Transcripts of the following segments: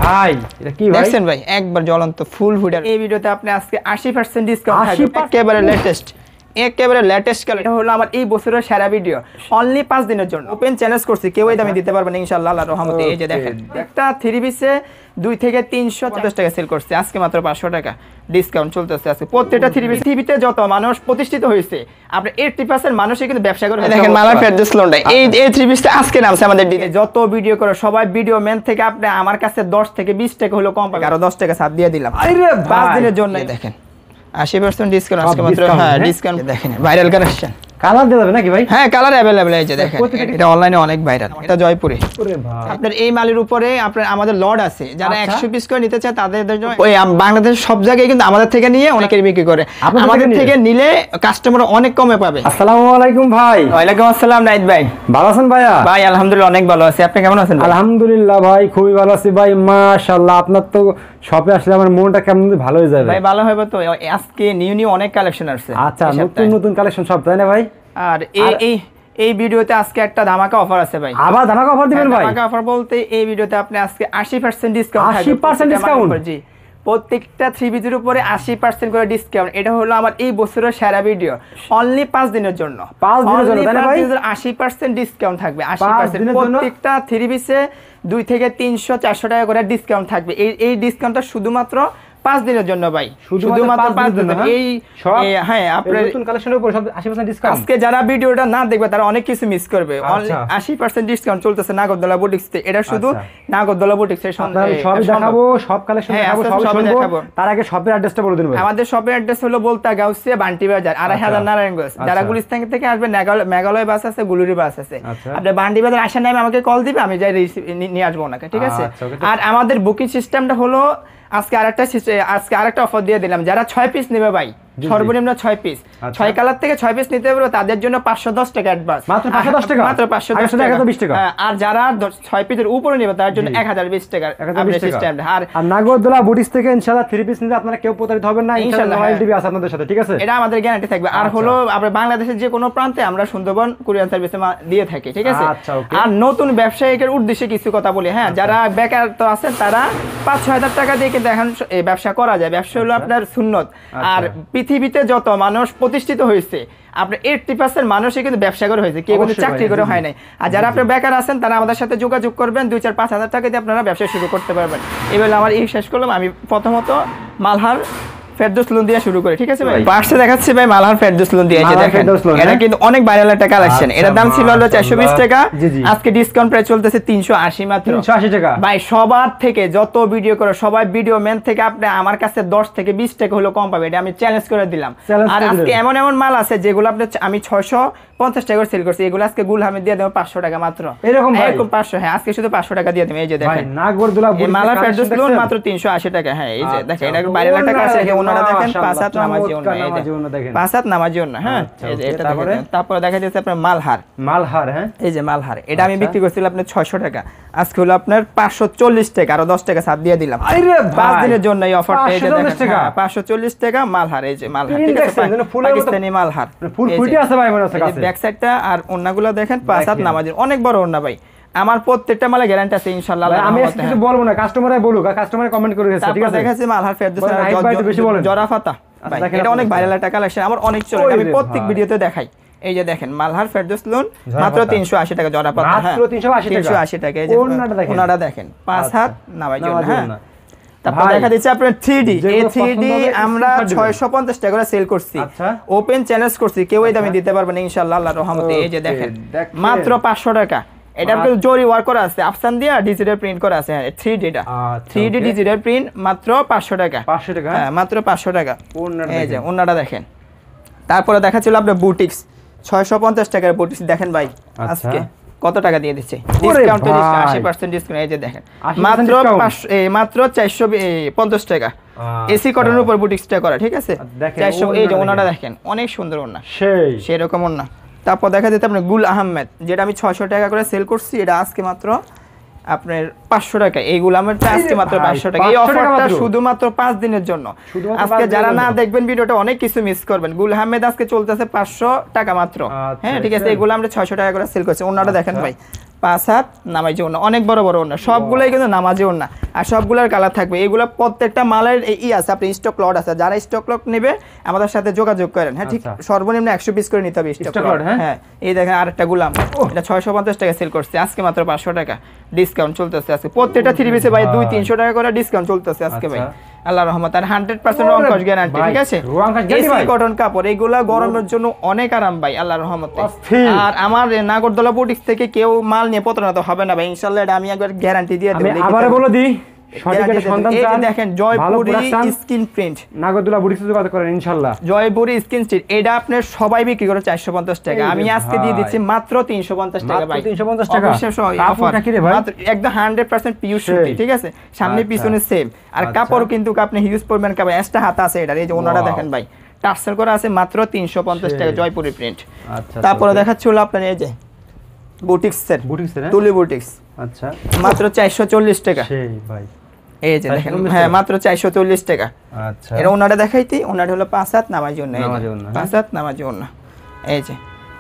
ভাই এটা কি ভাই দেখছেন ভাই একবার জ্বলন্ত ফুল হুডার এই ভিডিওতে আপনি আজকে 80% ডিসকাউন্ট থাকবে একেবারে লেটেস্ট কালার। এটা হলো আমার এই বছরের সেরা ভিডিও, অনলি 5 দিনের জন্য ওপেন চ্যালেঞ্জ করছি, কেউ এই দামে দিতে পারবে না ইনশাআল্লাহ আল্লাহর রহমতে। এই যে দেখেন একটা 3 পিসে 2 থেকে 350 টাকা সেল করছে, আজকে মাত্র 500 টাকা ডিসকাউন্ট চলতেছে। আজকে প্রত্যেকটা 3 পিস টিভিতে যত মানুষ প্রতিষ্ঠিত হয়েছে আপনি 80% মানুষই কিন্তু ব্যবসা করে। দেখেন মালার ফেরদৌস লোন্ডা এই 3 পিসটা আজকে নামছে আমাদের দিকে। যত ভিডিও করে সবাই ভিডিও ম্যান থেকে আপনি আমার কাছে 10 থেকে 20 টাকা হলো কম পাবে, আরো 10 টাকা ছাড় দিয়ে দিলাম 5 দিনের জন্য। দেখেন 80% ডিসকাউন্ট আজকে মাত্র। হ্যাঁ ডিসকাউন্ট দেখেন, ভাইরাল কালেকশন। কালার দেওয়া যাবে নাকি ভাই? হ্যাঁ কালার अवेलेबल এই যে দেখেন, এটা অনলাইনে অনেক ভাইরাল। এটা জয়পুরে। ওরে ভাই আপনার এই মালের উপরে আপনার আমাদের লট আছে, যারা 100 পিস করে নিতে চায় তাদের জন্য। ওই বাংলাদেশ সব জায়গায় কিন্তু আমাদের থেকে নিয়ে অনেকেই বিক্রি করে, আমাদের থেকে নিলে কাস্টমার অনেক কমে পাবে। আসসালামু আলাইকুম ভাই। ওয়ালাইকুম আসসালাম নাইত ভাই, ভালো আছেন ভাইয়া? ভাই আলহামদুলিল্লাহ অনেক ভালো আছি, আপনি কেমন আছেন? আলহামদুলিল্লাহ ভাই খুবই ভালো আছি ভাই, মাশাআল্লাহ। আপনার তো শপে আসলে আমার মনটা কেমন ভালো হয়ে যাবে ভাই। ভালো হবে তো, আজকে নিউ অনেক কালেকশন আসছে। আচ্ছা নতুন কালেকশন সব তাই না ভাই? আর এই ভিডিওতে আজকে একটা ধামাকা অফার আছে ভাই। আবার ধামাকা অফার দিবেন ভাই? ধামাকা অফার বলতে এই ভিডিওতে আপনি আজকে 80% ডিসকাউন্ট থাকবে। 80% ডিসকাউন্ট? জি, প্রত্যেকটা 3 পিসের উপরে 80% করে ডিসকাউন্ট। এটা হলো আমার এই বছরের সেরা ভিডিও, অনলি 5 দিনের জন্য। 5 দিনের জন্য তাই না ভাই? 80% ডিসকাউন্ট থাকবে। 80% প্রত্যেকটা 3 পিসে 2 থেকে 300 400 টাকা করে ডিসকাউন্ট থাকবে। এই ডিসকাউন্টটা শুধুমাত্র 5 দিনের জন্য ভাই, শুধুমাত্র 5 দিনের। এই হ্যাঁ আপনার নতুন কালেকশনের উপর সব 80% ডিসকাউন্ট। আজকে যারা ভিডিওটা না দেখবে তারা অনেক কিছু মিস করবে। 80% ডিসকাউন্ট চলতেছে নাগরদোলা বুটিক্সে। এটা শুধু নাগরদোলা বুটিক্সের সব দেখাবো, সব কালেকশন দেখাবো, সব দেখাবো। তার আগে শপের অ্যাড্রেসটা বলে দিন ভাই। আমাদের শপের অ্যাড্রেস হলো বলতা গাউসিয়া বান্টি বাজার 2500 নারায়ণগঞ্জ। যারা গুলিস্তান থেকে আসবে মেঘালয় বাস আছে, গুলুরি বাস আছে। আপনি বান্টি বাজার আসার নামে আমাকে কল দিবে, আমি যাই নিয়ে আসবো ওনাকে, ঠিক আছে? আর আমাদের বুকিং সিস্টেমটা হলো আজকে আরেকটা অফার দিয়ে দিলাম, যারা 6 পিস নেবে ভাই, সর্বনিম্ন 6 পিস, 6 কালার থেকে 6 পিস নিতে পারবে, তাদের জন্য 510 টাকা অ্যাডভান্স। মাত্র 510 টাকা? মাত্র 510 টাকা, 120 টাকা। আর যারা 6 পিসের উপরে নেবে তার জন্য 1020 টাকা সিস্টেম। আর নাগরদোলা বুটিক্স থেকে ইনশাআল্লাহ 3 পিস নিলে আপনারা কেউ প্রতারিত হবেন না, ইনশাআল্লাহ লয়ালটি আছে আপনাদের সাথে, ঠিক আছে? এটা আমাদের গ্যারান্টি থাকবে। আর হলো আমরা বাংলাদেশের যে কোনো প্রান্তে আমরা সুন্দরবন কুরিয়ার সার্ভিসে দিয়ে থাকি, ঠিক আছে? আর নতুন ব্যবসায়ীদের উদ্দেশ্যে কিছু কথা বলি। হ্যাঁ যারা বেকার তো আছেন তারা 5-6 হাজার টাকা দিয়ে কিন্তু এখন ব্যবসা করা যায়। ব্যবসা হলো আপনার সুন্নত। আর পৃথিবীতে যত মানুষ প্রতিষ্ঠিত হয়েছে আপনার 80% মানুষই কিন্তু ব্যবসা করে হয়েছে, কেউ কিন্তু চাকরি করে হয় নাই। আর যারা আপনার বেকার আছেন তারা আমাদের সাথে যোগাযোগ করবেন, 2-4-5 হাজার টাকা দিয়ে আপনারা ব্যবসা শুরু করতে পারবেন। এবার আমার এই শেষ করলাম। আমি প্রথমত মালহার ফেরদৌস লোন দিয়ে শুরু করি, ঠিক আছে ভাই? ফার্স্টে দেখাচ্ছি ভাই মালহার ফেরদৌস লোন দিয়ে। দেখেন এটা কিন্তু অনেক ভাইরাল একটা কালেকশন। এটার দাম ছিল হলো 420 টাকা, আজকে ডিসকাউন্ট প্রাইস চলতেছে 380 মাত্র। 380 টাকা ভাই। সবার থেকে যত ভিডিও করে সবাই ভিডিও ম্যান থেকে আপনি আমার কাছে 10 থেকে 20 টাকা হলো কম পাবে, এটা আমি চ্যালেঞ্জ করে দিলাম। আর আজকে এমন মাল আছে যেগুলো আপনি আমি 650 টাকা করে সেল করছি, এগুলো আজকে গুলহামে দিয়ে দেব 500 টাকা মাত্র। এরকম 500? হ্যাঁ আজকে শুধু 500 টাকা দিয়ে দেব। এই যে দেখেন নাগরদোলা মালার ফেরদৌস লোন মাত্র 380 টাকা। হ্যাঁ এই যে দেখেন এটা ভাইরাল একটা কাজ আছে, ওনারা দেখেন 5 হাত নামাজি ওন্না, এই যে 5 হাত নামাজি ওন্না। হ্যাঁ এই যে এটা দেখেন। তারপরে দেখা যাচ্ছে আপনার মালহার। হ্যাঁ এই যে মালহার, এটা আমি বিক্রি করছিলাম আপনার 600 টাকা, আজকে হলো আপনার 540 টাকা, আরো 10 টাকা ছাড় দিয়ে দিলাম 5 দিনের জন্য এই অফারটা। এই যে দেখেন 540 টাকা মালহার, এই যে মালহার, ঠিক আছে? পাকিস্তানি মালহার, ফুল ফুটি আছে ভাই মনে হচ্ছে কাছে। ব্যাক সাইডটা আর ওন্নাগুলো দেখেন 5 হাত নামাজি, অনেক বড় ওন্না ভাই। আমার প্রত্যেকটা মালে গ্যারান্টি আছে ইনশাআল্লাহ। আমি কিছু বলবো না, কাস্টমারই বলুক, কাস্টমার কমেন্ট করে গেছে, ঠিক আছে? দেখাচ্ছি মালহার ফেরদৌস জরাফাতা ভাই, এটা অনেক ভাইরাল একটা কালেকশন, আমার অনেক চলে, আমি প্রত্যেক ভিডিওতে দেখাই। এই যে দেখেন মালহার ফেরদৌস লোন মাত্র 380 টাকা জরাফাতা। হ্যাঁ মাত্র 380 টাকা। এই যে ওনাটা দেখেন 5 হাত নামাজি। হ্যাঁ তারপর দেখা দিচ্ছে আপনার 3D। এই 3D আমরা 650 টাকা করে সেল করছি, ওপেন চ্যালেঞ্জ করছি, কেউ এই দামে দিতে পারবে না ইনশাআল্লাহ আল্লাহর রহমতে। এই যে দেখেন মাত্র 500 টাকা। এটা কিন্তু জরি ওয়ার্ক করা আছে, আফসান দিয়া ডিজিটাল প্রিন্ট করা আছে। হ্যাঁ 3D টা 3D ডিজিটাল প্রিন্ট মাত্র 500 টাকা। 500 টাকা? হ্যাঁ মাত্র 500 টাকা। এই যে ওন্নাটা দেখেন। তারপরে দেখাচ্ছিল আপনার বুটিক্স 650 টাকার বুটিক্স। দেখেন ভাই আজকে কত টাকা দিয়ে দিচ্ছে ডিসকাউন্ট, 80% ডিসকাউন্ট। এই যে দেখেন মাত্র 450 টাকা, এসি কটনের উপর বুটিক্সটা করা, ঠিক আছে? 400। এই যে ওনাটা দেখেন অনেক সুন্দর ওন্না, সেই রকম ওন্না। তারপর দেখা যেতে আপনার গুল আহমেদ, যেটা আমি 600 টাকা করে সেল করছি, এটা আজকে মাত্র আপনার 500 টাকা। এইগুলো আমার আজকে মাত্র 500 টাকা। এই অফারটা শুধুমাত্র 5 দিনের জন্য। আজকে যারা না দেখবেন ভিডিওটা অনেক কিছু মিস করবেন। গুল আহমেদ আজকে চলতেছে 500 টাকা মাত্র। হ্যাঁ ঠিক আছে, এগুলো আমরা 600 টাকা করে সেল করছি। ওনাটা দেখেন ভাই 5 হাত নামাজি ওড়না, অনেক বড় বড় ওড়না, সবগুলাই কিন্তু নামাজি ওড়না, আর সবগুলোর কালার থাকবে। এগুলো প্রত্যেকটা মালের আছে, আপনি স্টক লট আছে, যারা স্টক লট নেবে আমাদের সাথে যোগাযোগ করেন। হ্যাঁ ঠিক, সর্বনিম্ন 100 পিস করে নিতে হবে স্টক লট। হ্যাঁ এই দেখেন আরেকটা গোলাম, এটা 650 টাকা সেল করছে, আজকে মাত্র 500 টাকা ডিসকাউন্ট চলতেছে আজকে। প্রত্যেকটা 3 পিসে ভাই 200-300 টাকা করে ডিসকাউন্ট চলতেছে আজকে ভাই, আল্লাহর রহমত। আর 100% রং কস গ্যারান্টি, ঠিক আছে? এসি কটন কাপড়, এগুলা গরমের জন্য অনেক আরাম ভাই, আল্লাহর রহমতে। আর আমার নাগরদোলা বুটিক্স থেকে কেউ মাল নিয়ে প্রতারণা তো হবে না ভাই, ইনশাআল্লাহ। এটা আমি একবার গ্যারান্টি দিয়ে দেব। আবার বলে দিই, দেখেন জয়পুরি স্কিন প্রিন্ট, নাগরদোলা বুটিক্সে যোগাযোগ করেন ইনশাআল্লাহ। জয়পুরি স্কিন প্রিন্ট, এটা আপনার সবাই বিক্রি করে 450 টাকা, আমি আজকে দিয়ে দিচ্ছি মাত্র 350 টাকা ভাই। 350 টাকা কাপড়টা কি রে ভাই? মাত্র একদম 100% পিওর সুতি, ঠিক আছে? সামনে পিছনে সেম, আর কাপড় কিন্তু আপনি হিউজ পরিমাণ কাপড়, এক্সট্রা হাত আছে এটা। এই যে ওনাটা দেখেন ভাই, টার্সেল করা আছে, মাত্র 350 টাকা জয়পুরি প্রিন্ট। তারপরে দেখাচ্ছি হলো আপনার এই যে বুটিক্সের, তুলি বুটিক্স, আচ্ছা মাত্র 440 টাকা। সেই ভাই এই যে দেখেন, হ্যাঁ মাত্র 440 টাকা। আচ্ছা এটা ওনাটা দেখাইতি, ওনাটা হলো 5 হাত নামাজি ওড়না, 5 হাত নামাজি ওড়না এই যে।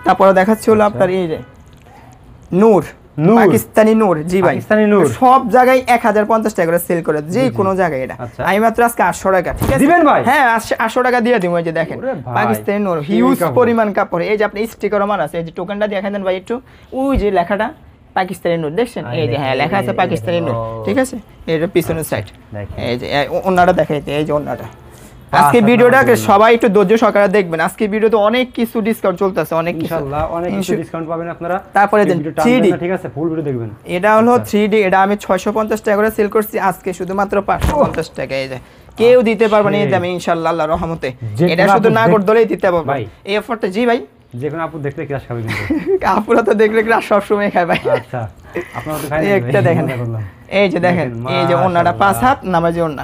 তারপরে দেখাচ্ছি হলো আপনার এই যে নূর, পাকিস্তানি নূর। জি ভাই, পাকিস্তানি নূর সব জায়গায় 1050 টাকা করে সেল করে, যে কোনো জায়গায়। এটা আমি মাত্র আজকে 800 টাকা, ঠিক আছে দিবেন ভাই? হ্যাঁ 800 টাকা দিয়ে দিব। এই যে দেখেন পাকিস্তানি নূর, হিউজ পরিমাণ কাপড়। এই যে আপনি স্টিকার মার আছে, এই যে টোকেনটা দেখাই দেন ভাই একটু, ওই যে লেখাটা পাকিস্তানি নূর দেখছেন, এই যে হ্যাঁ লেখা আছে পাকিস্তানি নূর, ঠিক আছে? এটা পিছনের সাইড, এই যে ওনাটা দেখাইতে, এই যে ওনাটা। আজকে ভিডিওটাকে সবাই একটু ধৈর্য সহকারে দেখবেন, আজকে ভিডিওতে অনেক কিছু ডিসকাউন্ট চলতেছে, অনেক কিছু ইনশাআল্লাহ, অনেক কিছু ডিসকাউন্ট পাবেন আপনারা। তারপরে দেন 3D, ঠিক আছে? ফুল ভিডিও দেখবেন। এটা হলো 3D, এটা আমি 650 টাকা করে সেল করছি, আজকে শুধুমাত্র 550 টাকা। এই যে কেউ দিতে পারবে না এই দামে ইনশাআল্লাহ, আল্লাহর রহমতে। এটা শুধু নাগরদোলাই দিতে পারবে এই অফারটা। জি ভাই, যে কোনো আপু দেখলে ক্রাশ খাবে, কিন্তু আপুরা তো দেখলে ক্রাশ সব সময় খায় ভাই। আচ্ছা আপনারা তো খাই না, একটা দেখেন এই যে দেখেন, এই যে ওন্নাটা 5 হাত নামাজি ওন্না,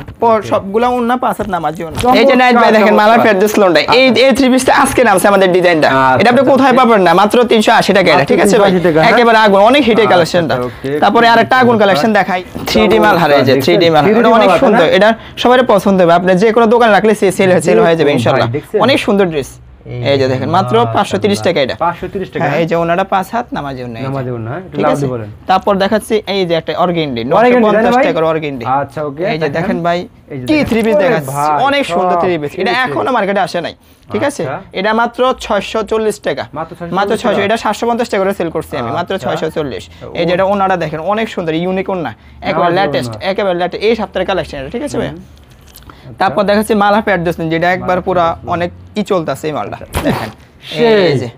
সবগুলা ওন্না 5 হাত নামাজি ওন্না। এই যে নাইট ভাই দেখেন মালার ফেরদৌস লোনটা, এই 3 পিসটা আজকে নামছে আমাদের ডিজাইনটা। এটা আপনি কোথায় পাবেন না, মাত্র 380 টাকা এটা, ঠিক আছে ভাই? একেবারে আগুন, অনেক হিটের কালেকশনটা। তারপরে আরেকটা আগুন কালেকশন দেখাই, 3D মালহার। এই যে 3D মালহার, এটা অনেক সুন্দর, এটা সবারই পছন্দ হবে। আপনি যে কোনো দোকানে রাখলে সেল হয়ে যাবে ইনশাআল্লাহ। অনেক সুন্দর ড্রেস, এই যে দেখেন মাত্র 530 টাকা এটা, 530 টাকা। এই যে ওনাটা 5 হাত নামাজি ওন্না, নামাজি ওন্না, ঠিক আছে? তারপর দেখাচ্ছি এই যে একটা অর্গেন্ডি 950 টাকার অর্গেন্ডি। আচ্ছা ওকে, এই যে দেখেন ভাই কি 3 পিস দেখাচ্ছি, অনেক সুন্দর 3 পিস। এটা এখনো মার্কেটে আসে নাই, ঠিক আছে? এটা মাত্র 640 টাকা, মাত্র 600। এটা 750 টাকা করে সেল করছি আমি, মাত্র 640। এই যে এটা ওনাটা দেখেন, অনেক সুন্দর ইউনিক ওন্না, একেবারে লেটেস্ট, একেবারে লেটেস্ট এই সপ্তাহের কালেকশন এটা, ঠিক আছে ভাই? তারপর দেখাচ্ছি মালহার ফেরদৌস, যেটা একবার পুরো অনেক চলতেছে এই মালটা দেখেন, এই যে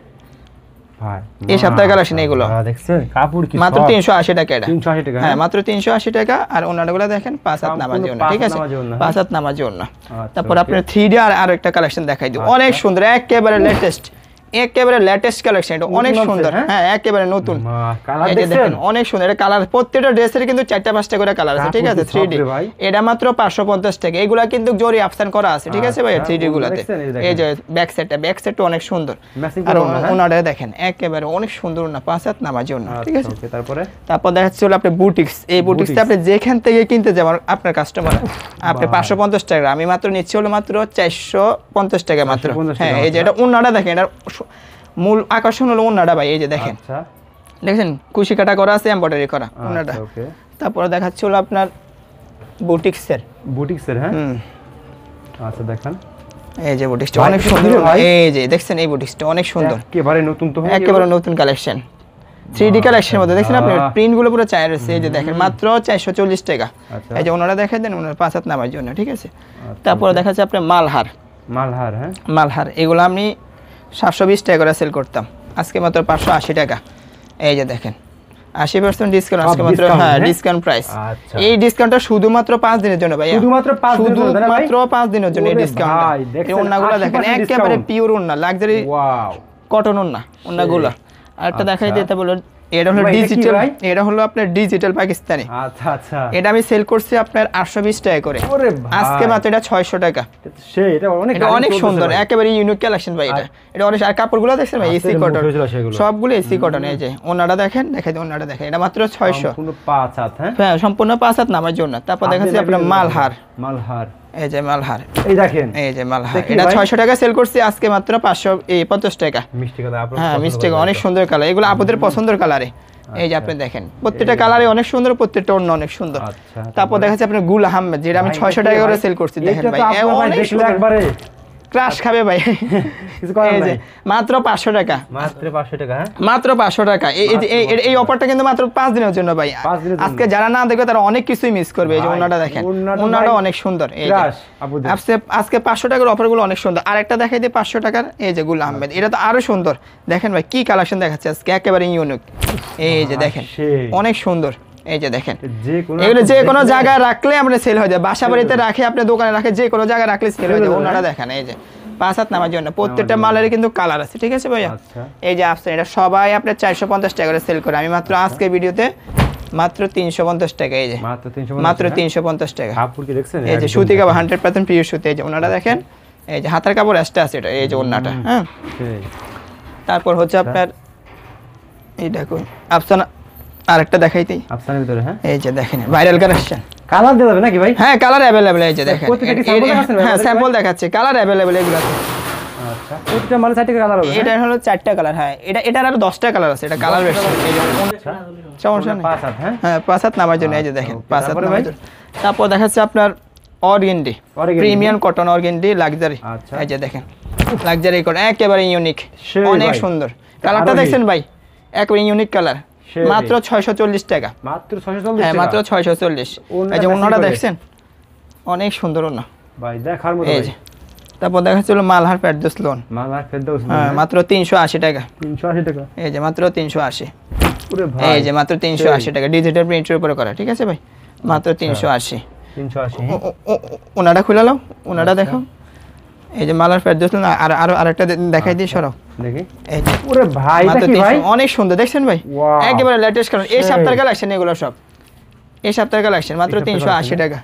ভাই এই সপ্তাহের কালেকশন এগুলো দেখছেন, কাপড় কি মাত্র 380 টাকা এটা, 380 টাকা, হ্যাঁ মাত্র 380 টাকা। আর ওনাগুলো দেখেন 5 হাত নামাজি ওন্না, ঠিক আছে? 5 হাত নামাজি ওন্না। তারপর আপনার 3D আর একটা কালেকশন দেখাই দিই, অনেক সুন্দর, একেবারে লেটেস্ট, একেবারে লেটেস্ট কালেকশন। এটা অনেক সুন্দর, হ্যাঁ একেবারে নতুন। এই যে দেখেন অনেক সুন্দর, এটা কালার প্রত্যেকটা ড্রেসের কিন্তু 4টা-5টা করে কালার আছে, ঠিক আছে? 3D এটা মাত্র 550 টাকা। এগুলা কিন্তু জরি আফসান করা আছে, ঠিক আছে ভাই? 3D গুলাতে এই যে ব্যাক সেটটা অনেক সুন্দর। আর ওনাটা দেখেন একেবারে অনেক সুন্দর না, 5 হাত নামাজি ওন্না, ঠিক আছে? তারপর দেখাচ্ছি হলো আপনি বুটিক্স। এই বুটিক্সটা আপনি যেখান থেকে কিনতে যাবেন আপনার কাস্টমার, আপনি 550 টাকা, আমি মাত্র নিচ্ছি হলো মাত্র 450 টাকা মাত্র। হ্যাঁ এই যে এটা ওন্নাটা দেখেন, এটা মূল আকর্ষণ হলো ওন্নাটা ভাই, এই যে দেখেন, দেখেন কুশি কাটা করা আছে, এমব্রয়ডারি করা ওন্নাটা। তারপরে দেখাচ্ছি হলো আপনার বুটিক্সের, হ্যাঁ আচ্ছা দেখেন এই যে বুটিক্সটা অনেক সুন্দর, এই যে দেখছেন এই বুটিক্সটা অনেক সুন্দর, একেবারে নতুন, তো একেবারে নতুন কালেকশন 3D কালেকশনের মধ্যে দেখছেন আপনি, প্রিন্ট গুলো পুরো চায় রয়েছে। এই যে দেখেন মাত্র 440 টাকা। এই যে ওনারা দেখাই দেন, ওনার 5 হাত নামার জন্য, ঠিক আছে? তারপরে দেখাচ্ছে আপনার মালহার, হ্যাঁ মালহার, এগুলো আমি 720 টাকা করে সেল করতাম, আজকে মাত্র 580 টাকা। এই যে দেখেন 80% ডিসকাউন্ট আজকে মাত্র, হ্যাঁ ডিসকাউন্ট প্রাইস। এই ডিসকাউন্টটা শুধুমাত্র 5 দিনের জন্য ভাই, শুধুমাত্র 5 দিনের জন্য এই ডিসকাউন্ট। এই ওন্নাগুলো দেখেন একেবারে পিওর ওন্না, লাক্সারি ওয়াও কটন ওন্না, ওন্নাগুলো। আরেকটা দেখাই দিতে বলো, এটা হলো ডিজিটাল, এটা হলো আপনার ডিজিটাল পাকিস্তানি। আচ্ছা আচ্ছা, এটা আমি সেল করছি আপনার 820 টাকা করে, আজকে মাত্র এটা 600 টাকা। সেই এটা অনেক সুন্দর, একেবারে ইউনিক কালেকশন ভাই। এটা অনেক, আর কাপড়গুলো দেখছেন ভাই এসি কটন, সবগুলো এসি কটন। এই যে ওনাটা দেখেন, দেখাই দিই ওনাটা দেখেন, এটা মাত্র 600, সম্পূর্ণ 5 হাত, হ্যাঁ সম্পূর্ণ 5 হাত নামার জন্য। তারপর দেখাচ্ছি আপনার মালহার, এই যে মালহার, এই দেখেন এই যে মালহার, এটা 600 টাকা সেল করছি, আজকে মাত্র 550 টাকা। মিষ্টি কালার, হ্যাঁ মিষ্টি, অনেক সুন্দর কালার, এগুলো আপনাদের পছন্দের কালারে। এই যে আপনি দেখেন প্রত্যেকটা কালারে অনেক সুন্দর, প্রত্যেকটা অন্য অনেক সুন্দর। তারপর দেখা যাচ্ছে আপনার গুল আহমেদ, যেটা আমি 600 টাকা করে সেল করছি। দেখেন ভাই অনেক সুন্দর, একবারে ক্রাশ খাবে ভাই। এই যে মাত্র 500 টাকা, মাত্র 500 টাকা। হ্যাঁ মাত্র 500 টাকা। এই অফারটা কিন্তু মাত্র 5 দিনের জন্য ভাই। আজকে যারা না দেখবে তারা অনেক কিছুই মিস করবে। এই যে ওনাটা দেখেন, ওনাটা অনেক সুন্দর। এই যে আজকে 500 টাকার অফারগুলো অনেক সুন্দর। আর একটা দেখাই দিই 500 টাকার, এই যে গুল আহমেদ, এটা তো আরো সুন্দর। দেখেন ভাই কি কালেকশন দেখাচ্ছে আজকে, একেবারে ইউনিক। এই যে দেখেন অনেক সুন্দর। এই যে দেখেন এগুলো যে কোনো জায়গায় রাখলে আপনার সেল হয়ে যায়, বাসা বাড়িতে রাখে, আপনি দোকানে রাখে, যে কোনো জায়গায় রাখলে সেল হয়ে যায়। ওনারা দেখেন এই যে 5 হাত নামার জন্য প্রত্যেকটা মালের কিন্তু কালার আছে, ঠিক আছে ভাইয়া। এই যে আপনি এটা সবাই আপনার 450 টাকা করে সেল করে, আমি মাত্র আজকে ভিডিওতে মাত্র 350 টাকা। এই যে মাত্র 350 টাকা। এই যে সুতি কাপড় 100% পিওর সুতি। এই যে ওনাটা দেখেন, এই যে হাতের কাপড় এক্সট্রা আছে এটা। এই যে ওনাটা, হ্যাঁ। তারপর হচ্ছে আপনার এই দেখো আফসানা, আরেকটা দেখাইতেই আফসানার ভিতরে। হ্যাঁ এই যে দেখেন ভাইরাল কালেকশন। কালার দেওয়া যাবে নাকি ভাই? হ্যাঁ কালার अवेलेबल। এই যে দেখেন হ্যাঁ স্যাম্পল দেখাচ্ছে, কালার अवेलेबल এগুলো আছে। আচ্ছা প্রত্যেকটা মালে 4টা কালার হবে? এটা হলো 4টা কালার। হ্যাঁ এটার আরো 10টা কালার আছে, এটা কালার ভার্সন। এই যে সমস্যা নেই। 5 হাত। হ্যাঁ 5 হাত নামার জন্য। এই যে দেখেন 5 হাত নামার জন্য। তারপর দেখাচ্ছে আপনার organdie, premium cotton organdie luxury. এই যে দেখেন লাক্সারি কটন, একেবারে ইউনিক, অনেক সুন্দর। কালারটা দেখছেন ভাই, একেবারে ইউনিক কালার। মাত্র 640 টাকা। মাত্র 640? হ্যাঁ মাত্র 640। এই যে ওনাটা দেখছেন অনেক সুন্দর ওনা ভাই, দেখার মতো। এই যে তারপর দেখাচ্ছে হলো মালহার ফেরদৌস লোন। মালহার ফেরদৌস লোন, হ্যাঁ মাত্র 380 টাকা। 380 টাকা। এই যে মাত্র 380। ওরে ভাই এই যে মাত্র 380 টাকা, ডিজিটাল প্রিন্টের উপরে করা, ঠিক আছে ভাই। মাত্র 380। 380। ওনাটা খুলে নাও, ওনাটা দেখো। এই যে মালহার ফেরদৌস লোন। আর আরেকটা দেখাই দিই, সরাও দেখি। এই যে ওরে ভাই এটা কি ভাই, অনেক সুন্দর দেখছেন ভাই, একেবারে লেটেস্ট কালার। এই সপ্তাহের কালেকশন এগুলো সব, এই সপ্তাহের কালেকশন। মাত্র 380 টাকা।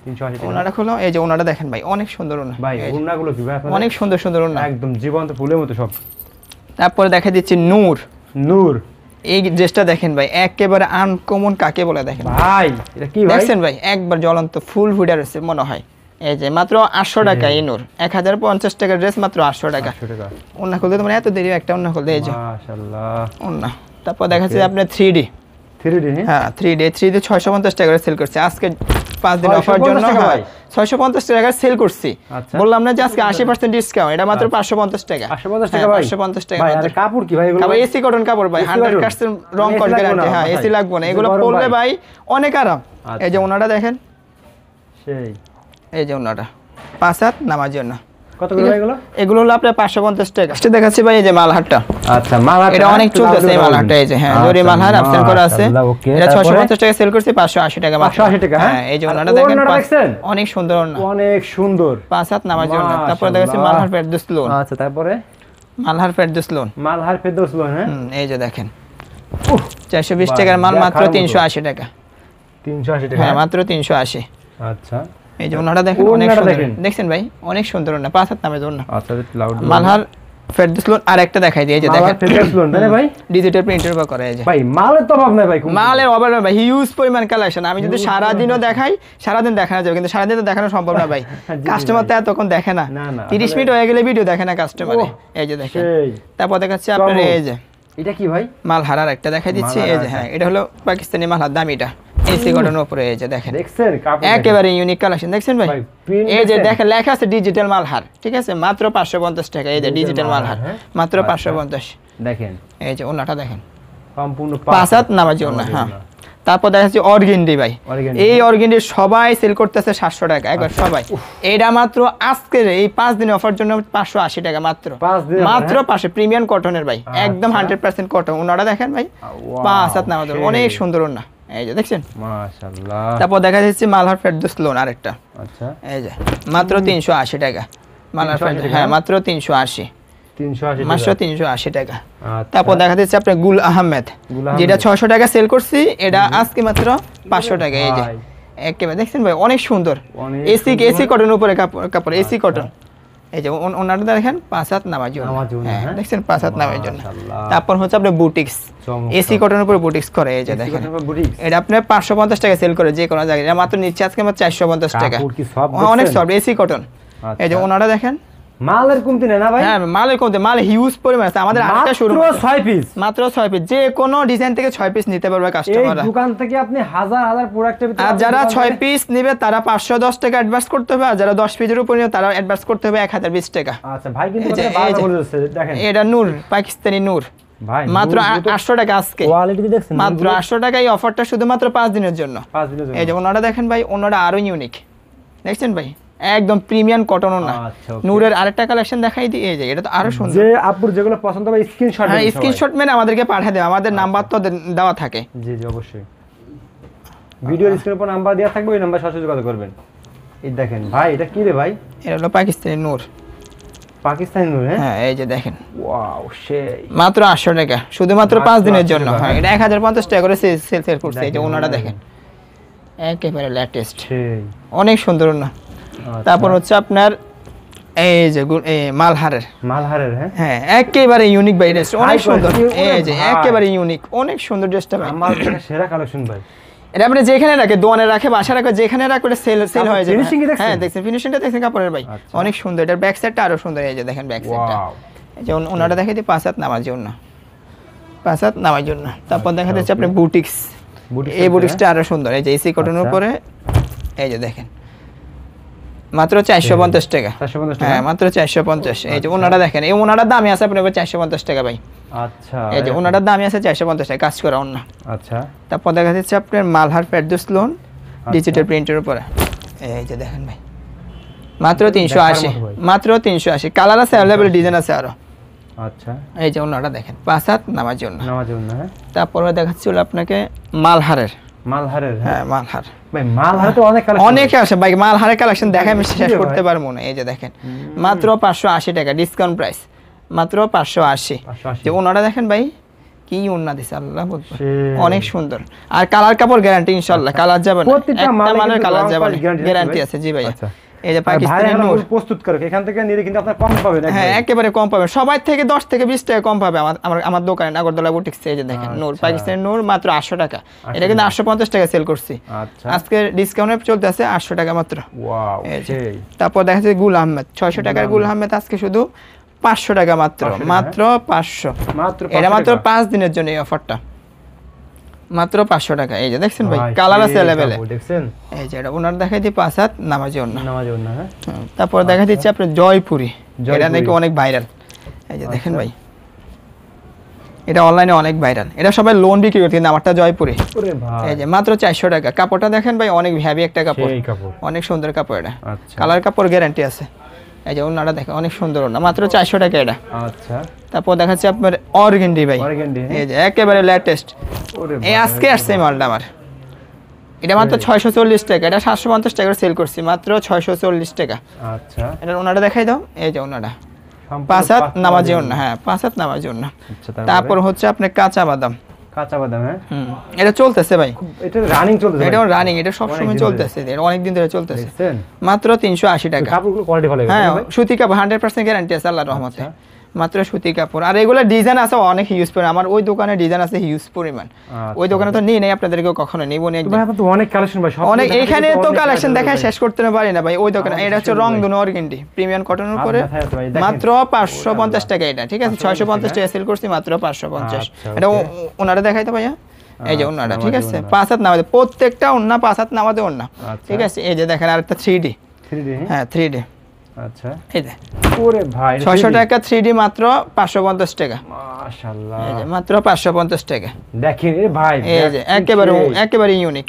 380 টাকা। ওনাটা খোলো। এই যে ওনাটা দেখেন ভাই, অনেক সুন্দর ওনা ভাই। ওনাগুলো কি ভাই অনেক সুন্দর সুন্দর ওনা, একদম জীবন্ত ফুলের মতো সব। তারপরে দেখা দিচ্ছি নূর। নূর এই ড্রেসটা দেখেন ভাই, একেবারে আনকমন কাকে বলে দেখেন ভাই, এটা কি ভাই দেখছেন ভাই, একবার জ্বলন্ত ফুল ফুটার আছে মনে হয়। এই যে মাত্র 800 টাকা। এই নূর 1050 টাকার ড্রেস, মাত্র 800 টাকা। ওন্না খুলতে তোমার এত দেরি, একটা ওন্না খুলতে। এই যে মাশাআল্লাহ ওন্না। তারপর দেখাচ্ছে আপনার 3D। 3D হ্যাঁ 3D 650 টাকা করে সেল করছে আজকে 5 দিন অফার জন্য। ভাই 650 টাকা সেল করছি, বললাম না যে আজকে 80% ডিসকাউন্ট। এটা মাত্র 550 টাকা। 550 টাকা ভাই, 550 টাকা ভাই। আর কাপড় কি ভাই এগুলো? ভাই এসি কটন কাপড় ভাই, 100% রং কট গ্যারান্টি। হ্যাঁ এসি লাগবে না, এগুলো পরলে ভাই অনেক আরাম। এই যে ওনাটা দেখেন, সেই এই যে ওনাটা 5 হাত নামার জন্য। কত করে এগুলো? এগুলো হলো আপনার 550 টাকা। এটা দেখাচ্ছি ভাই, এই যে মালহারটা। আচ্ছা মালহার এটা অনেক চলতেছে এই মালহারটা। এই যে হ্যাঁ জরি মালহার অপশন করা আছে। এটা 650 টাকা সেল করছি, 580 টাকা মাত্র। 580 টাকা। হ্যাঁ এই যে ওনাটা দেখেন, অনেক সুন্দর ওনা, অনেক সুন্দর। 5 হাত নামার জন্য। তারপরে দেখাচ্ছি মালহার ফেরদৌস লোন। আচ্ছা তারপরে মালহার ফেরদৌস লোন। মালহার ফেরদৌস লোন। হ্যাঁ এই যে দেখেন 420 টাকার মাল, মাত্র 380 টাকা। 380 টাকা। হ্যাঁ মাত্র 380। আচ্ছা এই যে ওনাটা দেখেন, অনেক সুন্দর দেখছেন ভাই, অনেক সুন্দর ওনা, 5 হাত নামে ওনা। আচ্ছা লাউড মালহার ফেরদৌস লোন। আর একটা দেখাই দিই, এই যে দেখেন ফেরদৌস লোন তাই ভাই, ডিজিটাল প্রিন্টের উপর করা। এই যে ভাই মালের তো অভাব নাই ভাই, মালের অভাব নাই ভাই, হিউজ পরিমাণ কালেকশন। আমি যদি সারা দিনও দেখাই, সারা দিন দেখানো যাবে, কিন্তু সারা দিন তো দেখানো সম্ভব না ভাই। কাস্টমার তো এতক্ষণ দেখে না, 30 মিনিট হয়ে গেলে ভিডিও দেখে না কাস্টমারে। এই যে দেখেন। তারপর দেখাচ্ছি আপনার এই যে এটা কি ভাই, মালহার। আর একটা দেখাই দিচ্ছি, এই যে হ্যাঁ এটা হলো পাকিস্তানি মালহার, দামিটা এসি কটনের উপরে। এই যে দেখেন একেবারে ইউনিক কালেকশন দেখছেন ভাই। এই যে দেখেন লেখা আছে ডিজিটাল মালহার, ঠিক আছে, মাত্র 550 টাকা। এই যে ডিজিটাল মালহার মাত্র 550 দেখেন। এই যে ওনাটা দেখেন সম্পূর্ণ 5 হাত নামাজি ওনা। হ্যাঁ তারপর দেখাচ্ছি অর্গেন্ডি ভাই। এই অর্গেন্ডি সবাই সেল করতেছে 700 টাকা একবার সবাই। এটা মাত্র আজকের এই 5 দিনের অফার জন্য 580 টাকা মাত্র। মাত্র 500 প্রিমিয়াম কটনের ভাই, একদম 100% কটন। ওনাটা দেখেন ভাই 5 হাত নামাজি, অনেক সুন্দর ওনা। এই যে দেখছেন মাশাআল্লাহ। তারপর দেখা যাচ্ছে মালহার ফেরদৌস লোন আরেকটা। আচ্ছা এই যে মাত্র 380 টাকা মালহার ফেরদৌস। হ্যাঁ মাত্র 380 মাত্র 380 টাকা। তারপর দেখা যাচ্ছে আপনার গুল আহমেদ, যেটা 600 টাকা সেল করছি, এটা আজকে মাত্র 500 টাকা। এই যে একেবারে দেখছেন ভাই, অনেক সুন্দর এসি কটনের উপরে কাপড়, এসি কটন। এই যে ওনাটা দেখেন 5 হাত নামার জন্য। হ্যাঁ দেখছেন 5 হাত নামার জন্য। তারপর হচ্ছে আপনার বুটিক্স, এসি কটনের উপরে বুটিক্স করে। এই যে দেখেন এটা আপনার 550 টাকা সেল করে যে কোনো জায়গায়, এটা মাত্র নিচ্ছে আজকে মাত্র 450 টাকা। অনেক সফট এসি কটন। এই যে ওনাটা দেখেন মালের কমতি নেই না ভাই? হ্যাঁ মালের কমতি, মাল হিউজ পরিমাণ আছে আমাদের। আরেকটা শোরুম মাত্র 6 পিস, মাত্র 6 পিস, যে কোনো ডিজাইন থেকে 6 পিস নিতে পারবে কাস্টমাররা। এই দোকান থেকে আপনি হাজার হাজার প্রোডাক্টের ভিতরে, আর যারা 6 পিস নেবে তারা 510 টাকা অ্যাডভান্স করতে হবে, আর যারা 10 পিসের উপর নেবে তারা অ্যাডভান্স করতে হবে 1020 টাকা। আচ্ছা ভাই, কিন্তু কথা বারবার বলে যাচ্ছে, দেখেন এটা নূর, পাকিস্তানি নূর ভাই, মাত্র 800 টাকা আজকে, কোয়ালিটি দেখছেন মাত্র 800 টাকা। এই অফারটা শুধুমাত্র 5 দিনের জন্য, 5 দিনের জন্য। এই যে ওনারা দেখেন ভাই, ওনারা আরো ইউনিক, দেখছেন ভাই, একদম প্রিমিয়াম কটন না। আচ্ছা, নূরের আরেকটা কালেকশন দেখাই দিই, এই যে এটা তো আরো সুন্দর। যে আপুর যেগুলো পছন্দ হবে স্ক্রিনশট, হ্যাঁ স্ক্রিনশট মেরে আমাদেরকে পাঠিয়ে দেবে, আমাদের নাম্বার তো দেওয়া থাকে। জি জি অবশ্যই, ভিডিওর স্ক্রিনের উপর নাম্বার দেওয়া থাকবে, ওই নাম্বার সরাসরি যোগাযোগ করবেন। এই দেখেন ভাই, এটা কি রে ভাই? এটা হলো পাকিস্তানি নূর, পাকিস্তানি নূর। হ্যাঁ এই যে দেখেন, ওয়াও সেই, মাত্র 800 টাকা, শুধুমাত্র 5 দিনের জন্য। হ্যাঁ এটা 1050 টাকা করে সেল করছে। এই যে ওনারা দেখেন, একেবারে লেটেস্ট, সেই অনেক সুন্দর না। তারপর হচ্ছে আপনার এই যে মালহারের, মালহারের, হ্যাঁ একেবারে ইউনিক ভাই, ড্রেস অনেক সুন্দর। এই যে একেবারে ইউনিক, অনেক সুন্দর ড্রেসটা ভাই, আমার কাছে সেরা কালেকশন ভাই। এটা আপনি যেখানে রাখে, দোকানে রাখে, বাসা রাখে, যেখানে রাখে ওটা সেল হয়ে যায়। হ্যাঁ দেখছেন ফিনিশিংটা, দেখছেন কাপড়ের ভাই, অনেক সুন্দর। এটার ব্যাক সাইডটা আরো সুন্দর, এই যে দেখেন ব্যাক সাইডটা। এই যে ওনাটা দেখাই দিই 5 হাত নামার জন্য, 5 হাত নামার জন্য। তারপর দেখা যাচ্ছে আপনি বুটিক্স, এই বুটিক্সটা আরো সুন্দর, এই যে এসি কটনের উপরে, এই যে দেখেন মাত্র 450 টাকা। হ্যাঁ মাত্র 450। এই যে ওনাটা দেখেন, এই ওনাটার দামই আছে আপনার 450 টাকা ভাই। আচ্ছা, এই যে ওনাটার দামই আছে 450 টাকা, কাজ করা ওনা। আচ্ছা, তারপর দেখা যাচ্ছে আপনার মালহার ফেরদৌস লোন ডিজিটাল প্রিন্টের উপরে, এই যে দেখেন ভাই মাত্র 380, মাত্র 380। কালার আছে अवेलेबल, ডিজাইন আছে আরো। আচ্ছা এই যে ওনাটা দেখেন 5 হাত নামার জন্য। হ্যাঁ। তারপরে দেখাচ্ছি হলো আপনাকে মালহারের, হ্যাঁ মালহার ভাই, মালহারে তো অনেক কালেকশন, অনেক আছে ভাই, মালহারের কালেকশন দেখাই আমি শেষ করতে পারবো না। এই যে দেখেন মাত্র 580 টাকা, ডিসকাউন্ট প্রাইস, মাত্র 580। যে ওনাটা দেখেন ভাই, কি ওন্না দিছে আল্লাহ বলতে, অনেক সুন্দর। আর কালার কাপড় গ্যারান্টি ইনশাআল্লাহ, কালার যাবে না, একটা মালের কালার যাবে না, গ্যারান্টি আছে। জি ভাই, এই যে পাকিস্তানি নূর প্রস্তুত করে এখান থেকে নিলে কিন্তু আপনারা কম পাবেন। হ্যাঁ একেবারে কম পাবেন, সবাই থেকে 10 থেকে 20 টাকা কম পাবে আমার দোকানে নাগরদোলা বুটিক্স। এই যে দেখেন নূর, পাকিস্তানি নূর, মাত্র 800 টাকা। এটা কিন্তু 850 টাকা সেল করছি, আজকে ডিসকাউন্টে চলতে আছে 800 টাকা মাত্র। ওয়াও সেই। তারপর দেখা যাচ্ছে গুল আহমেদ, 600 টাকার গুল আহমেদ আজকে শুধু 500 টাকা মাত্র, মাত্র 500। এটা মাত্র 5 দিনের জন্য এই অফারটা, মাত্র 500 টাকা। এই যে দেখছেন ভাই, কালার আছে अवेलेबल, দেখছেন। এই যে এটা ওনার দেখাই দিই 5 হাত নামাজ জন্য। হ্যাঁ। তারপর দেখা দিচ্ছে আপনার জয়পুরি, এটা নাকি অনেক ভাইরাল। এই যে দেখেন ভাই, এটা অনলাইনে অনেক ভাইরাল, এটা সবাই লোন বিক্রি করতে, কিন্তু আমারটা জয়পুরি। এই যে মাত্র 400 টাকা। কাপড়টা দেখেন ভাই, অনেক হেভি একটা কাপড়, অনেক সুন্দর কাপড় এটা, কালার কাপড় গ্যারান্টি আছে। এই যে ওনাটা দেখেন অনেক সুন্দর ওনা, মাত্র 400 টাকা এটা। আচ্ছা, তারপর দেখাচ্ছে আপনার অর্গেন্ডি ভাই, এই যে একেবারে লেটেস্ট, এই আজকে আসছে মালটা আমার। এটা মাত্র 640 টাকা, এটা 750 টাকা সেল করছি, মাত্র 640 টাকা। আচ্ছা, এটা ওনাটা দেখাই দাও। এই যে ওনাটা 5 হাত নামাজি ওনা, হ্যাঁ 5 হাত নামাজি ওনা। তারপর হচ্ছে আপনার কাঁচা বাদাম, হ্যাঁ এটা চলতেছে ভাই, এটা রানিং চলতেছে, এটা রানিং, এটা সব সময় চলতেছে, এটা অনেক দিন ধরে চলতেছে, মাত্র 380 টাকা। কাপড়গুলো কোয়ালিটি ভালো, হ্যাঁ সুতি কাপড়, 100% গ্যারান্টি আছে আল্লাহর রহমতে, মাত্র সুতি কাপড়। আর এগুলো ডিজাইন আছে অনেক হিউজ পরিমাণ, আমার ওই দোকানে ডিজাইন আছে হিউজ পরিমাণ, ওই দোকানে তো নেই আপনাদেরকে কখনো নিব না। অনেক কালেকশন ভাই, অনেক, এখানে তো কালেকশন দেখায় শেষ করতে পারি না ভাই। ওই দোকানে এটা হচ্ছে রংধনু অর্গেন্ডি প্রিমিয়াম কটনের উপরে, মাত্র 550 টাকা এটা, ঠিক আছে। 650 টাকা সেল করছি, মাত্র 550। এটা ওনারা দেখাই তো ভাইয়া, এই যে ওনাটা, ঠিক আছে। 5 হাত নামাতে, প্রত্যেকটা ওন্না 5 হাত নামাতে ওন্না, ঠিক আছে। এই যে দেখেন আরেকটা 3D, হ্যাঁ 3D, আচ্ছা এই যে ওরে ভাই 600 টাকা 3D, মাত্র 550 টাকা, মাশাআল্লাহ। এই যে মাত্র 550 টাকা, দেখেন এই ভাই, এই যে একেবারে ইউনিক।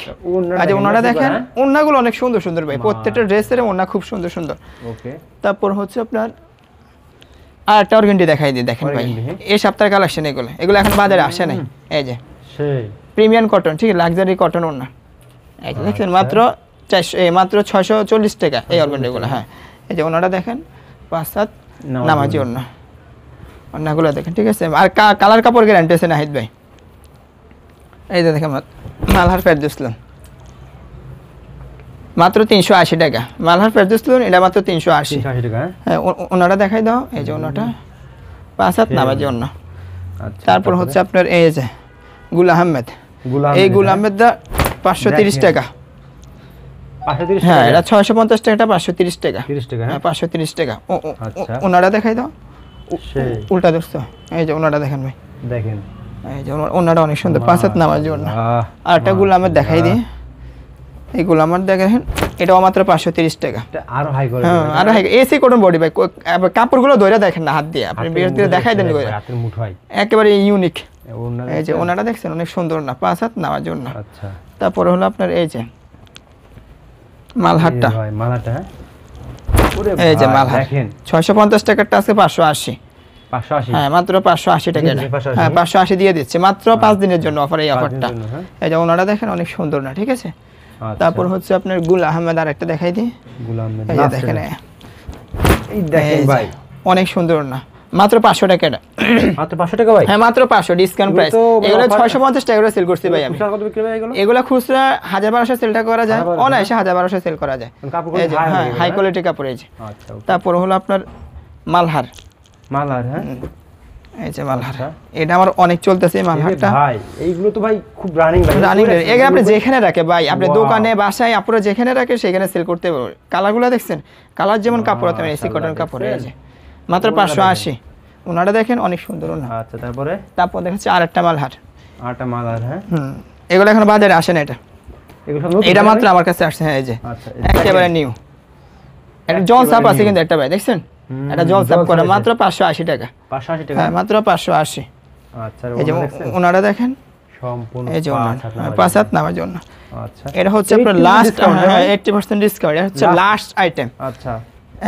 আচ্ছা ওনাটা দেখেন, ওন্নাগুলো অনেক সুন্দর সুন্দর ভাই, প্রত্যেকটা ড্রেসের ওন্না খুব সুন্দর সুন্দর। ওকে, তারপর হচ্ছে আপনার আরেকটা অর্গেন্ডি দেখাই দিই, দেখেন ভাই এই সপ্তাহের কালেকশন, এগুলো এখন বাজারে আসে নাই। এই যে সেই প্রিমিয়াম কটন, ঠিক লাক্সারি কটন ওন্না, এই যে দেখেন মাত্র 400, মাত্র 640 টাকা এই অর্গেন্ডিগুলো। হ্যাঁ এই যে ওনাটা দেখেন 5 হাত নামাজি ওন্না, ওন্নাগুলো দেখেন, ঠিক আছে। আর কালার কাপড় গ্যারান্টি আছে নাহিদ ভাই। এই যে দেখেন মালহার ফেরদৌস লোন, মাত্র 380 টাকা। মালহার ফেরদৌস লোন, এটা মাত্র 380 টাকা। হ্যাঁ ওনাটা দেখাই দাও। এই যে ওনাটা 5 হাত নামাজি ওন্না। তারপর হচ্ছে আপনার এই যে গুল আহমেদ, এই গুল আহমেদ দা 530 টাকা, 530 হ্যাঁ টাকা। এটা 650 টাকা, এটা 530 টাকা। 30 টাকা, হ্যাঁ হ্যাঁ 530 টাকা। আচ্ছা। ওনারা দেখাই দাও, সেই উল্টা দোস্ত, এই যে ওনারা দেখেন ভাই, দেখেন এই যে ওনারা অনেক সুন্দর, 5 হাত নামার জন্য। আর একটা গোলামের দেখাই দিই, এই গোলামের দেখেন, এটাও মাত্র 530 টাকা। এটা আরো হাই করে, হ্যাঁ আরো হাই, এসি কটন বডি ভাই, কাপড়গুলো ধরে দেখেন না হাত দিয়ে, আপনি বিরতি দেখাই দেন, হাতের মুঠোয় একেবারে ইউনিক। ওনার এই যে ওনারা দেখছেন অনেক সুন্দর না, 5 হাত নামার জন্য। আচ্ছা, তারপরে হলো আপনার এই যে মালহারটা, ভাই মালাটা, হ্যাঁ ওরে এই যে ভাই, মালহার দেখেন 650 টাকারটা আছে 580। 580, হ্যাঁ মাত্র 580 টাকা এটা। 580 হ্যাঁ 580 দিয়ে দিচ্ছে মাত্র 5 দিনের জন্য অফার, এই 5 অফারটা। দিনের জন্য, হ্যাঁ। এই যে ওনারা দেখেন অনেক সুন্দর না, ঠিক আছে। আচ্ছা, তারপর হচ্ছে আপনার গুল আহমেদ, আর একটা দেখাই দিই, গোলাম এই যে দেখেন, এই দেখেন এই যে, ভাই অনেক সুন্দর না, মাত্র 500 টাকা এটা। মাত্র 500 টাকা ভাই। হ্যাঁ মাত্র 500 ডিসকাউন্ট প্রাইস। এগুলো 650 টাকা করে সেল করতে ভাই আমি। খুচরা কত বিক্রি ভাই এগুলো? এগুলো খুচরা 1000-1200 সেলটা করা যায়, অনায়াসে 1000-1200 সেল করা যায়। কাপড় এই যে হ্যাঁ হাই কোয়ালিটি কাপড়। এই যে আচ্ছা, তারপর হলো আপনার মালহার, মালার, হ্যাঁ এই যে মালহার, আচ্ছা। এটা আমার অনেক চলতেছে এই মালহারটা। ভাই এইগুলো তো ভাই খুব রানিং ভাই, রানিং এগুলো আপনি যেখানে রাখে ভাই, আপনি দোকানে বাসায় আপনারা যেখানে রাখে সেখানে সেল করতে পারবেন। কালারগুলো দেখছেন, কালার যেমন কাপড় তেমন এসি কটন কাপড়। এই যে মাত্র 580, ওনারা দেখেন অনেক সুন্দর না। আচ্ছা, তারপরে তারপর দেখাচ্ছে আরেকটা মালহার, আটা মালার, হ্যাঁ এগুলো এখন বাজারে আসে না, এটা এগুলো সব নতুন এটা ভাই? মাত্র আমার কাছে আসছে। হ্যাঁ এই যে আচ্ছা, একেবারে নিউ, একটা জল সাপ আছে কিন্তু একটা ভাই দেখছেন, এটা জল সাপ করে মাত্র 580 টাকা। 580 টাকা, হ্যাঁ মাত্র 580। আচ্ছা, এই যে ওনারা দেখেন সম্পূর্ণ এই যে 5 হাত নামার জন্য। আচ্ছা, এটা হচ্ছে আপনার লাস্ট 80% ডিসকাউন্ট, এটা হচ্ছে লাস্ট আইটেম, আচ্ছা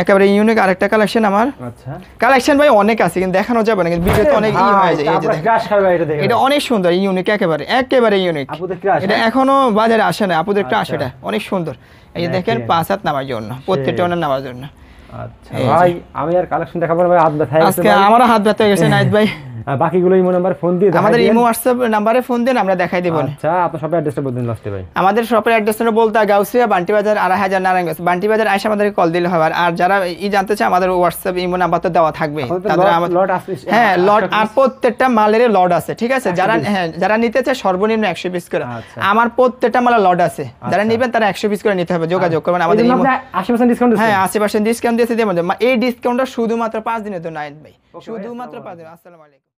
একেবারে ইউনিক আরেকটা কালেকশন আমার। আচ্ছা, কালেকশন ভাই অনেক আছে কিন্তু দেখানো যাবে না, কিন্তু ভিডিওতে অনেক ই হয়ে যায়। এই যে দেখেন, ক্রাশ খাবে এটা দেখেন, এটা অনেক সুন্দর ইউনিক, একেবারে ইউনিক। আপুদের ক্রাশ, এটা এখনো বাজারে আসে না, আপুদের ক্রাশ, এটা অনেক সুন্দর। এই যে দেখেন দেখেন। 5 হাত নামার জন্য, প্রত্যেকটা ওনার নামার জন্য। আচ্ছা ভাই, আমি আর কালেকশন দেখাবো না ভাই, হাত ব্যথা হয়ে গেছে আজকে ভাই। আমারও হাত ব্যথা হয়ে গেছে নাইত ভাই। বাকিগুলো ইমো নাম্বার ফোন দিয়ে আমাদের দেখাই ইমো দিন। হোয়াটসঅ্যাপ নাম্বারে ফোন দেন, আমরা দেখাই দেব। আচ্ছা, আপনার সবাই অ্যাড্রেসটা বলে দিন লাস্টে ভাই। আমাদের শপের অ্যাড্রেস হলো বলতা গাউসিয়া, বান্টি বাজার, 2500 নারায়ণগঞ্জ। বান্টি বাজার আইসা আমাদেরকে কল দিলে হবে। আর যারা জানতে চায় আমাদের হোয়াটসঅ্যাপ ইমো নাম্বার তো দেওয়া থাকবে। লট আছে, হ্যাঁ লট, আর প্রত্যেকটা মালের লট আছে, ঠিক আছে। যারা নিতে চায় সর্বনিম্ন 100 পিস করে, আমার প্রত্যেকটা মালের লট আছে। যারা নেবেন তারা 100 পিস করে নিতে হবে, যোগাযোগ করবেন আমাদের ইমো। 80% ডিসকাউন্ট, হ্যাঁ 80% ডিসকাউন্ট দিয়েছে। এই ডিসকাউন্টটা শুধুমাত্র 5 দিনের জন্য নাইত ভাই, শুধুমাত্র 5 দিন। আসসালামু আলাইকুম।